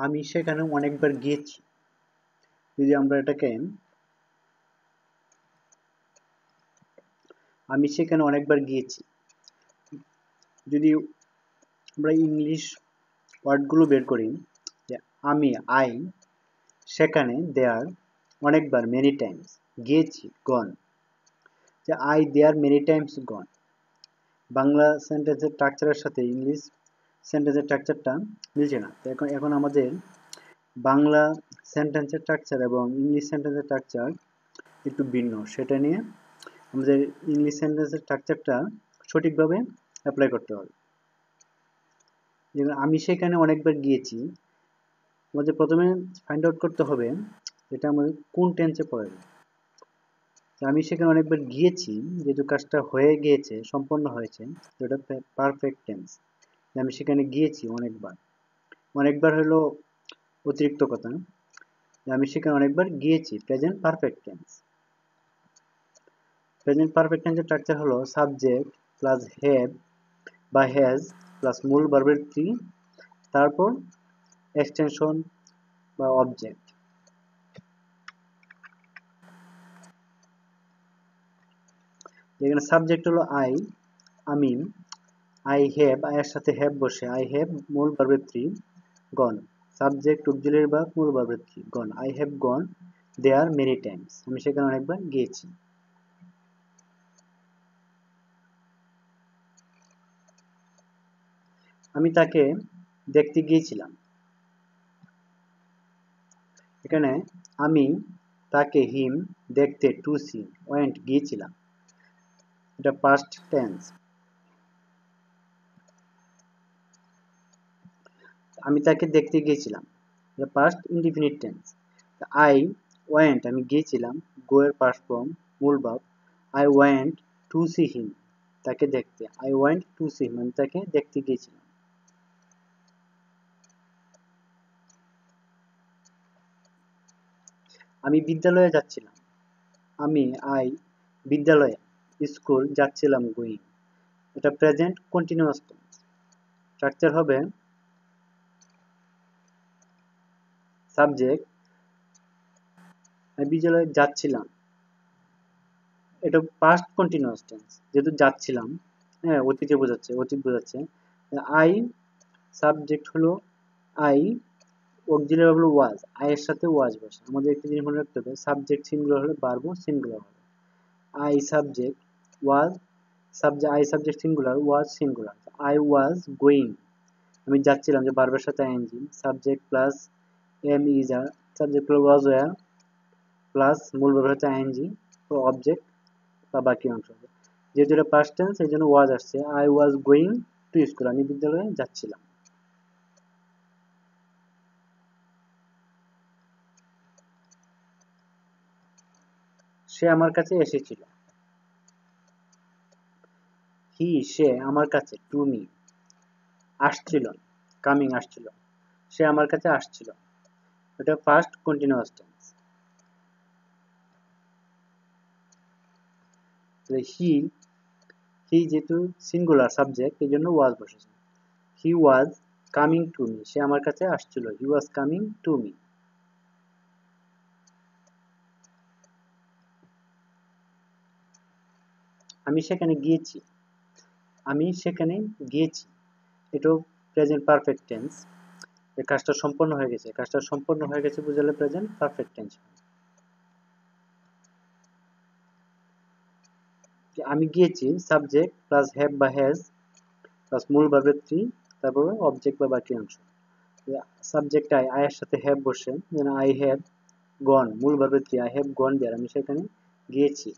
আমি সেখানে অনেকবার গিয়েছি। যদি আমরা এটাকে আমি সেখানে অনেকবার গিয়েছি, যদি আমরা ইংলিশ ওয়ার্ডগুলো বের করি, যে আমি আই, সেখানে দেয়ার, অনেকবার মেনি টাইমস, গিয়েছি গন, যে আই দেয়ার মেনি টাইমস গন। বাংলা সেন্টেন্সের স্ট্রাকচারের সাথে ইংলিশ সেন্টেন্সের স্ট্রাকচারটা মিলছে না। তো এখন আমাদের বাংলা সেন্টেন্সের স্ট্রাকচার এবং ইংলিশ সেন্টেন্সের স্ট্রাকচার একটু ভিন্ন, সেটা নিয়ে আমাদের ইংলিশ সেন্টেন্সের স্ট্রাকচারটা সঠিকভাবে অ্যাপ্লাই করতে হবে। যেমন আমি সেখানে অনেকবার গিয়েছি, আমাদের প্রথমে ফাইন্ড আউট করতে হবে এটা আমাদের কোন টেন্সে পড়ে। আমি সেখানে অনেকবার গিয়েছি, যেহেতু কাজটা হয়ে গিয়েছে, সম্পন্ন হয়েছে, তো এটা পারফেক্ট টেন্স। আমি সেখানে গিয়েছি অনেকবার। অনেকবার হলো অতিরিক্ত কথা, আমি সেখানে অনেকবার গিয়েছি present perfect tense. Present perfect টেন্সের স্ট্রাকচার হলো সাবজেক্ট প্লাস হ্যাভ বা হ্যাজ প্লাস মূল ভার্বের থ্রি, তারপর এক্সটেনশন বা অবজেক্ট। এখানে সাবজেক্ট হলো আই, আমি, আই হ্যাভ, আয়ের সাথে হ্যাভ বসে, আই হ্যাভ মূল ভার্বের three, gone, subject auxiliary verb মূল ভার্বের three, gone, I have gone there many times, আমি সেখানে অনেকবার গিয়েছি। আমি তাকে দেখতে গিয়েছিলাম। এখানে আমি তাকে হিম দেখতে টু সি ওয়েন্ট গিয়েছিলাম, এটা পাস্ট টেন্স। আমি তাকে দেখতে গিয়েছিলাম, এটা past indefinite tense. I went আমি গিয়েছিলাম, গো এর পাস্ট ফর্ম মূল verb. I went to see him তাকে দেখতে, I went to see him আমি তাকে দেখতে গিয়েছিলাম। আমি বিদ্যালয়ে যাচ্ছিলাম, আমি আই বিদ্যালয়ে স্কুল যাচ্ছিলাম গোয়িং, এটা প্রেজেন্ট কন্টিনিউয়াস টেন্স। স্ট্রাকচার হবে সাবজেক্ট, আমি বিদ্যালয়ে যাচ্ছিলাম, এটা পাস্ট কন্টিনিউয়াস টেন্স, যেহেতু যাচ্ছিলাম, হ্যাঁ অতীতে বোঝাচ্ছে, অতীত বোঝাচ্ছে। আই সাবজেক্ট হলো আই, অক্সিলারি হলো ওয়াজ, আই এর সাথে ওয়াজ বসে। আমাদের একটা জিনিস মনে রাখতে হবে, সাবজেক্ট সিঙ্গুলার হলে ভার্বও সিঙ্গুলার হবে। I subject, was subject, I subject singular, was singular. I was going আমি যাচ্ছিলাম, যে ভার্বের সাথে ING, subject plus am is are, subject হলো ওয়াজ ওয়্যার প্লাস মূল ভার্বের সাথে আইএনজি অবজেক্ট বা বাকি অংশ হবে। যেহেতু এটা পাস্ট টেন্স এই জন্য ওয়াজ আসছে। I was going to school আমি বিদ্যালয়ে যাচ্ছিলাম। সে আমার কাছে এসেছিল, সে আমার কাছে, টু মি, আসছিল, কামিং আসছিল, সে আমার কাছে আসছিল, এটা ফার্স্ট কন্টিনিউয়াস টেন্স। হি, যেহেতু সিঙ্গুলার সাবজেক্ট এই জন্য ওয়াজ বসেছে। হি ওয়াজ কামিং টু মি সে আমার কাছে আসছিল, হি ওয়াজ কামিং টু মি। আমি সেখানে গিয়েছি, আমি সেখানে গিয়েছি, এটাও প্রেজেন্ট পারফেক্ট টেন্স। এই কাজটা সম্পন্ন হয়ে গেছে, কাজটা সম্পন্ন হয়ে গেছে বুঝালে প্রেজেন্ট পারফেক্ট টেন্স। আমি গিয়েছি সাবজেক্ট প্লাস হ্যাভ বা হ্যাজ প্লাস মূল ভার্বের থ্রি, তারপর অবজেক্ট বা বাকি অংশ। সাবজেক্ট আই, আয়ের সাথে হ্যাভ বসে, যেন আই হ্যাভ গন মূল ভার্বের থ্রি, আই হ্যাভ গন দেয়ার আমি সেখানে গিয়েছি।